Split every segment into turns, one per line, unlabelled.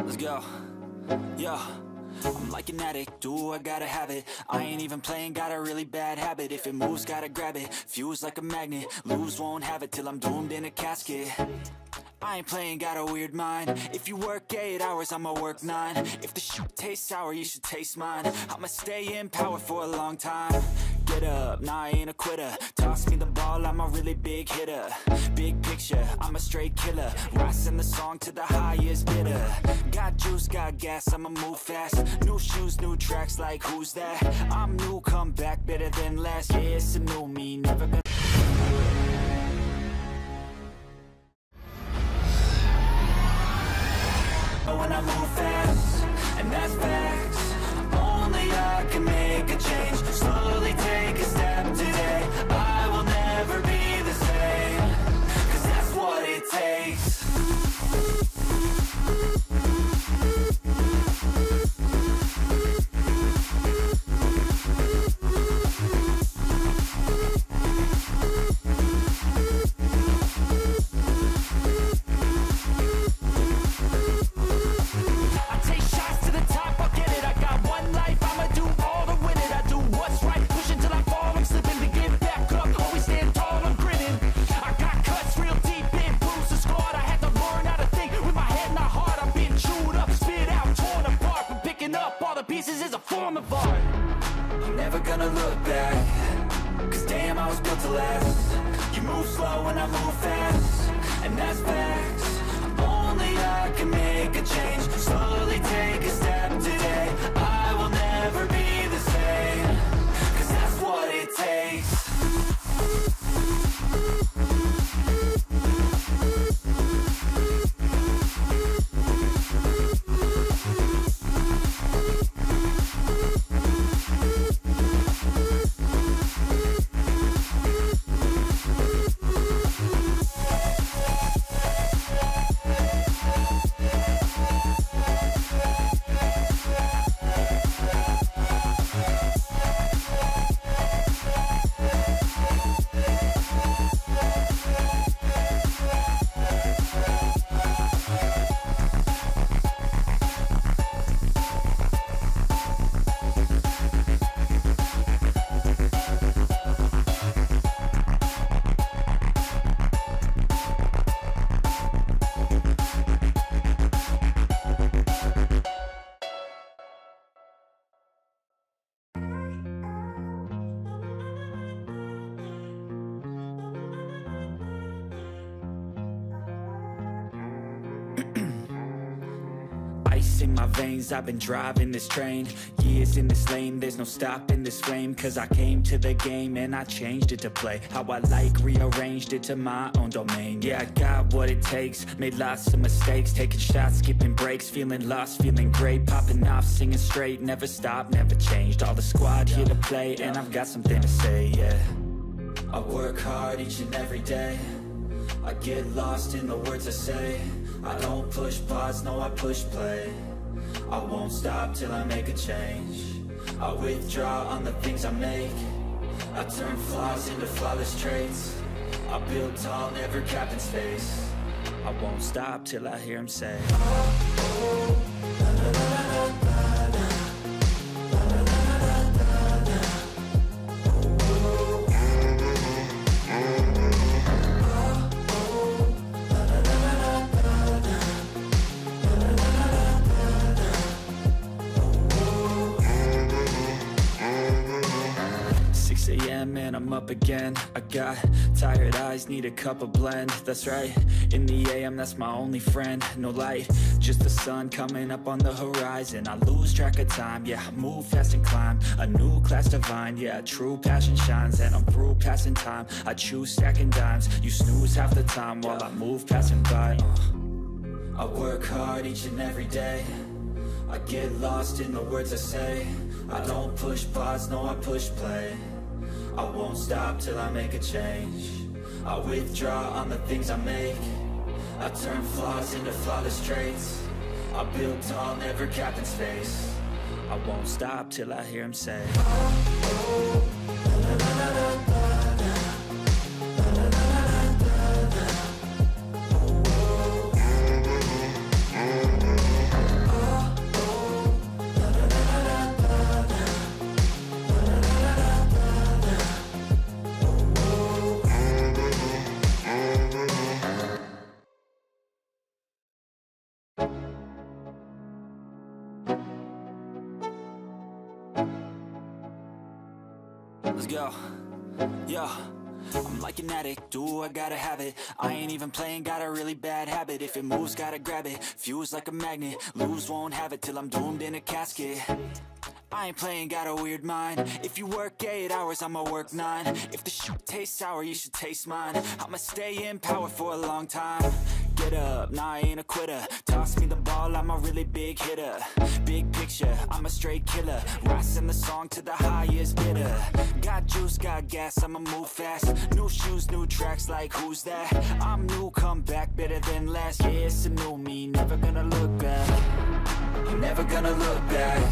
Let's go. Yo, I'm like an addict, do I gotta have it. I ain't even playing, got a really bad habit. If it moves, gotta grab it, fuse like a magnet. Lose, won't have it till I'm doomed in a casket. I ain't playing, got a weird mind. If you work 8 hours, I'ma work 9. If the shit tastes sour, you should taste mine. I'ma stay in power for a long time. Get up, nah, I ain't a quitter. Toss me the ball, I'm a really big hitter. Big picture, I'm a straight killer. Rising the song to the highest bidder. Got juice, got gas, I'ma move fast. New shoes, new tracks, like who's that? I'm new, come back, better than last. Yeah, it's a new me, never gonna. When I move fast, and that's facts. Only I can make a change. Slowly take a step today. I will never be the same, 'cause that's what it takes. I'm never gonna look back, 'cause damn, I was built to last. You move slow and I move fast, and that's facts. Only I can make a change. Slowly take a step today. I will never be the same, 'cause that's what it takes. In my veins, I've been driving this train. Years in this lane, there's no stopping this flame. 'Cause I came to the game and I changed it to play how I like, rearranged it to my own domain. Yeah, I got what it takes, made lots of mistakes, taking shots, skipping breaks, feeling lost, feeling great, popping off, singing straight, never stopped, never changed. All the squad here to play, and I've got something to say, yeah. I work hard each and every day, I get lost in the words I say. I don't push pause, no, I push play. I won't stop till I make a change. I withdraw on the things I make. I turn flaws into flawless traits. I build tall, never capped in space. I won't stop till I hear him say, oh, oh, la, la, la, la, la, la. And I'm up again. I got tired eyes, need a cup of blend. That's right, in the AM, that's my only friend. No light, just the sun coming up on the horizon. I lose track of time, yeah, I move fast and climb. A new class divine, yeah, true passion shines. And I'm through passing time, I choose stacking dimes. You snooze half the time while I move passing by. I work hard each and every day, I get lost in the words I say. I don't push pause, no, I push play. I won't stop till I make a change. I withdraw on the things I make. I turn flaws into flawless traits. I build tall, never capped in space. I won't stop till I hear him say, oh, oh, la, la, la, la, la, la. La, la, la, la, la, la, la. Oh, oh. Let's go. Yo, I'm like an addict, do I gotta have it. I ain't even playing, got a really bad habit. If it moves, gotta grab it, fuse like a magnet. Lose, won't have it till I'm doomed in a casket. I ain't playing, got a weird mind. If you work 8 hours, I'ma work 9. If the shit tastes sour, you should taste mine. I'ma stay in power for a long time. Get up, nah, I ain't a quitter. Toss me the ball, I'm a really big hitter. Big picture, I'm a straight killer. Rising the song to the highest bidder. Got juice, got gas, I'ma move fast. New shoes, new tracks, like who's that? I'm new, come back, better than last. Yeah, it's a new me, never gonna look back. You're never gonna look back.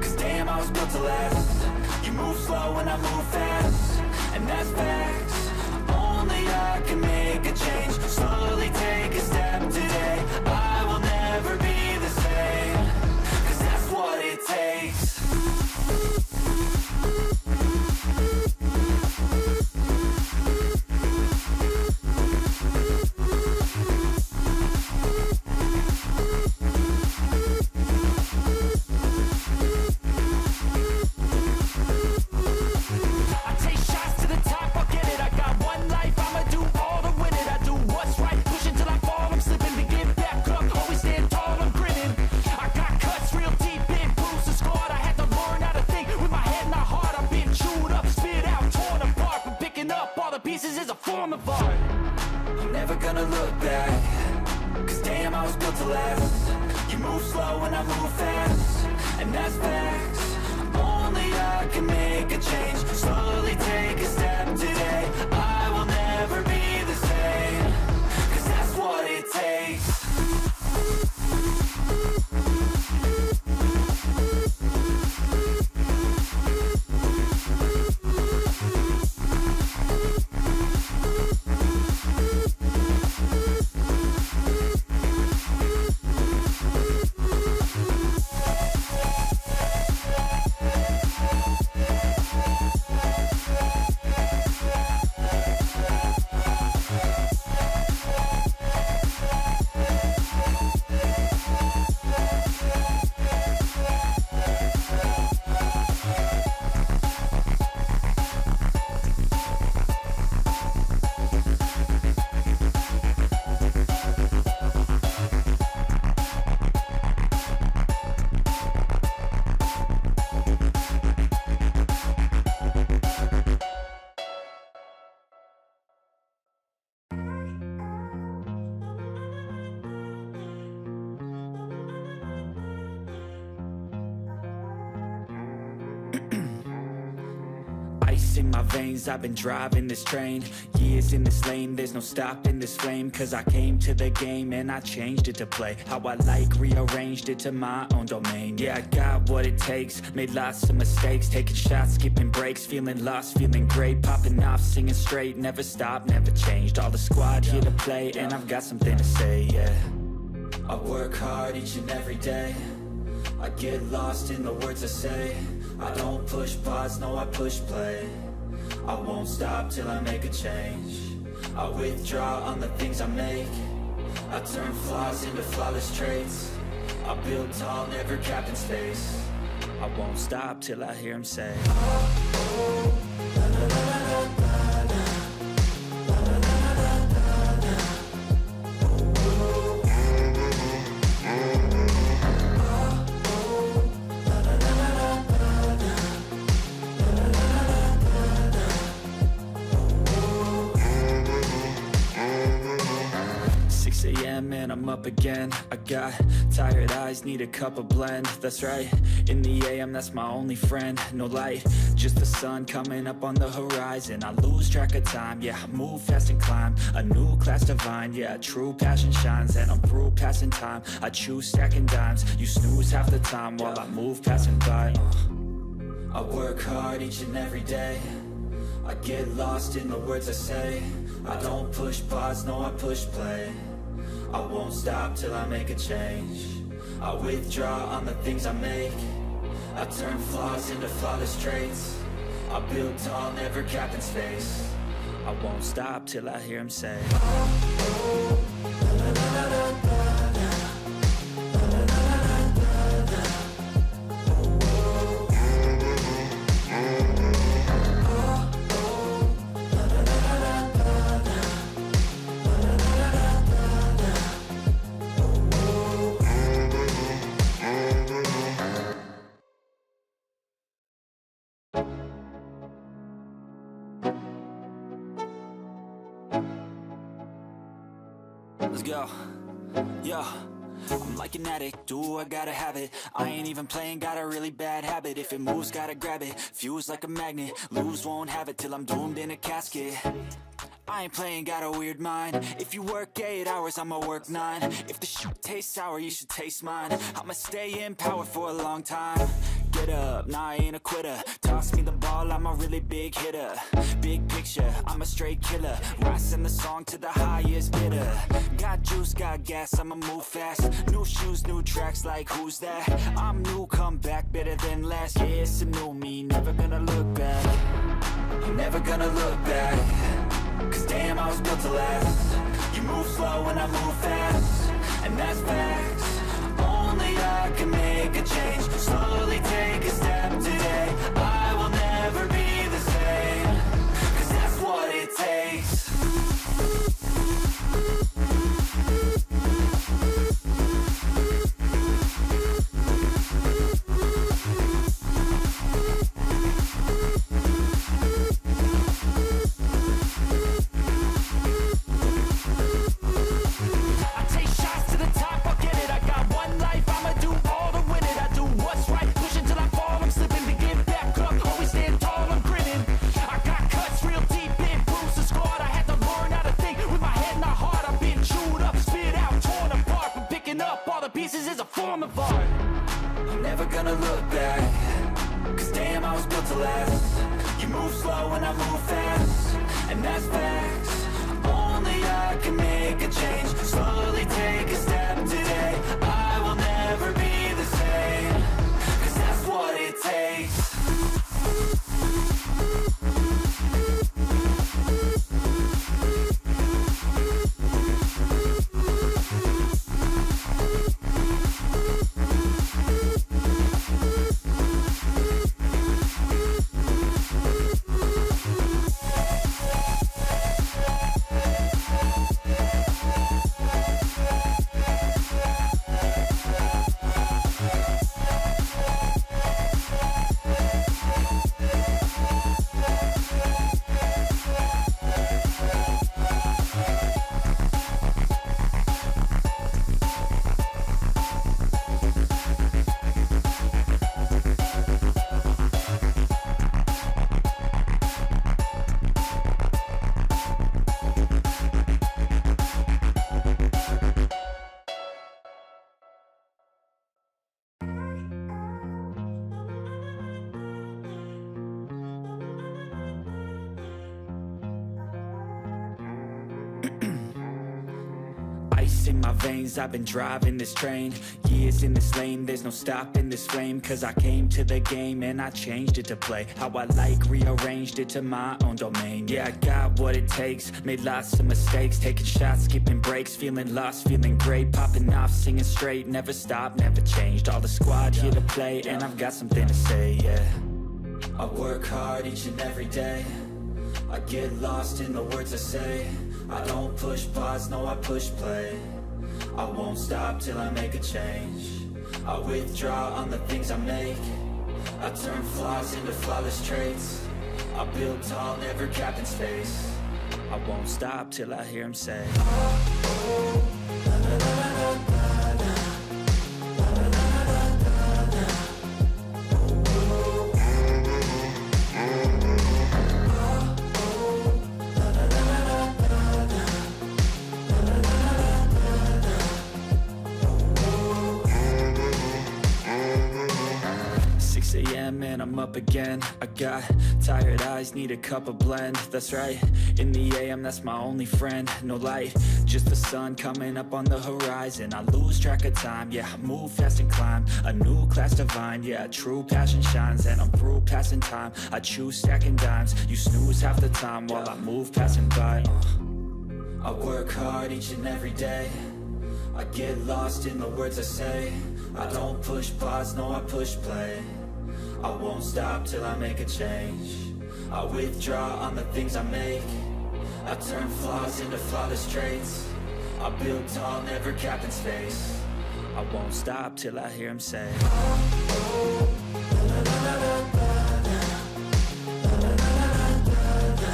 Cause damn, I was built to last. You move slow and I move fast, and that's facts. Only I can make a change. Slowly take a step today. I will never be the same. Cause that's what it takes. In my veins, I've been driving this train. Years in this lane, there's no stopping this flame. Cause I came to the game and I changed it to play how I like, rearranged it to my own domain. Yeah, I got what it takes, made lots of mistakes. Taking shots, skipping breaks, feeling lost, feeling great. Popping off, singing straight, never stopped, never changed. All the squad here to play and I've got something to say, yeah. I work hard each and every day. I get lost in the words I say. I don't push pause, no I push play. I won't stop till I make a change. I withdraw on the things I make. I turn flaws into flawless traits. I build tall, never capped in space. I won't stop till I hear him say, oh, oh, la, la, la, la, la, la. And I'm up again. I got tired eyes, need a cup of blend. That's right, in the AM, that's my only friend. No light, just the sun coming up on the horizon. I lose track of time, yeah, I move fast and climb. A new class divine, yeah, true passion shines. And I'm through passing time, I choose stacking dimes. You snooze half the time while I move passing by. I work hard each and every day. I get lost in the words I say. I don't push pause, no I push play. I won't stop till I make a change. I withdraw on the things I make. I turn flaws into flawless traits. I build tall, never capped in space. I won't stop till I hear him say, oh, oh, la, la, la, la, la, la. Let's go. Yo, I'm like an addict, do I gotta have it. I ain't even playing, got a really bad habit. If it moves, gotta grab it, fuse like a magnet. Lose, won't have it till I'm doomed in a casket. I ain't playing, got a weird mind. If you work 8 hours, I'ma work 9. If the shit tastes sour, you should taste mine. I'ma stay in power for a long time. Get up, nah, I ain't a quitter. Toss me the ball, I'm a really big hitter. Big picture, I'm a straight killer. Rising the song to the highest bidder. Got juice, got gas, I'ma move fast. New shoes, new tracks, like who's that? I'm new, come back, better than last. Yeah, it's a new me, never gonna look back. I'm never gonna look back. Cause damn, I was built to last. You move slow and I move fast, and that's facts. Only I can make a change. Slowly take a step today. I will never be the same. Cause that's what it takes. I'm never gonna look back. Cause damn, I was built to last. You move slow and I move fast, and that's facts. Only I can make a change. Slowly take a step today. I will never be the same. Cause that's what it takes. In my veins, I've been driving this train. Years in this lane, there's no stopping this flame. Cause I came to the game and I changed it to play how I like, rearranged it to my own domain. Yeah, I got what it takes, made lots of mistakes, taking shots, skipping breaks, feeling lost, feeling great, popping off, singing straight, never stopped, never changed. All the squad here to play, and I've got something to say, yeah. I work hard each and every day. I get lost in the words I say. I don't push pause, no, I push play. I won't stop till I make a change. I withdraw on the things I make. I turn flaws into flawless traits. I build tall, never capped in space. I won't stop till I hear him say, oh, oh, la, la, la, la, la, la. And I'm up again. I got tired eyes, need a cup of blend. That's right, in the AM, that's my only friend. No light, just the sun coming up on the horizon. I lose track of time, yeah, I move fast and climb. A new class divine, yeah, true passion shines. And I'm through passing time, I choose stacking dimes. You snooze half the time while I move passing by. I work hard each and every day. I get lost in the words I say. I don't push pause, no, I push play. I won't stop till I make a change. I withdraw on the things I make. I turn flaws into flawless traits. I build tall, never capped in space. I won't stop till I hear him say, oh, oh, la, la, la, la, la, la. La, la, la, la, la, la.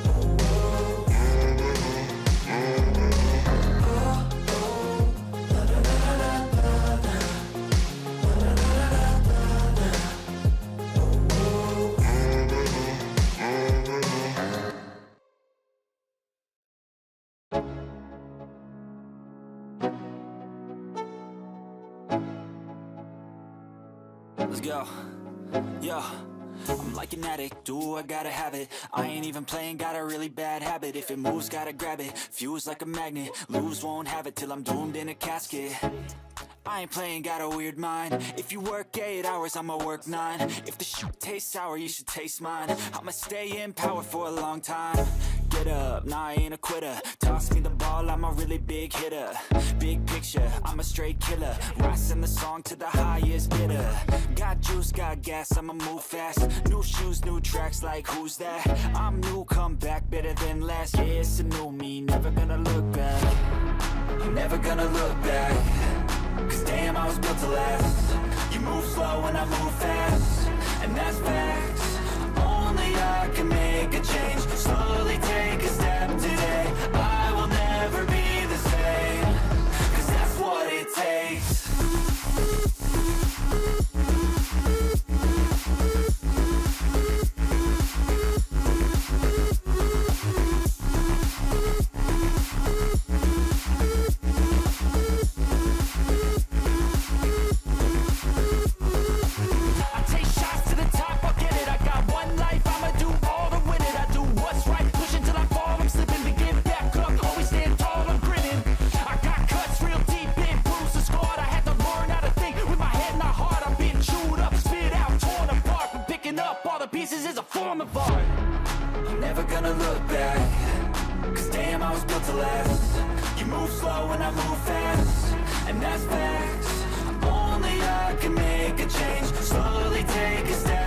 Oh, oh. Let's go. Yo, I'm like an addict, do I gotta have it. I ain't even playing, got a really bad habit. If it moves, gotta grab it, fuse like a magnet. Lose, won't have it till I'm doomed in a casket. I ain't playing, got a weird mind. If you work 8 hours, I'ma work 9. If the shit tastes sour, you should taste mine. I'ma stay in power for a long time. Get up, nah, I ain't a quitter. Toss me the ball, I'm a really big hitter. Big picture, I'm a straight killer. Rising the song to the highest bidder. Got juice, got gas, I'ma move fast. New shoes, new tracks, like who's that? I'm new, come back, better than last. Yeah, it's a new me, never gonna look back. Never gonna look back. Cause damn, I was built to last. You move slow and I move fast, and that's facts. Only I can make a change. Slowly take a step today. I will never be the same. Cause that's what it takes. Pieces is a form of art. I'm never gonna look back. Cause damn, I was built to last. You move slow and I move fast, and that's facts. Only I can make a change. Slowly take a step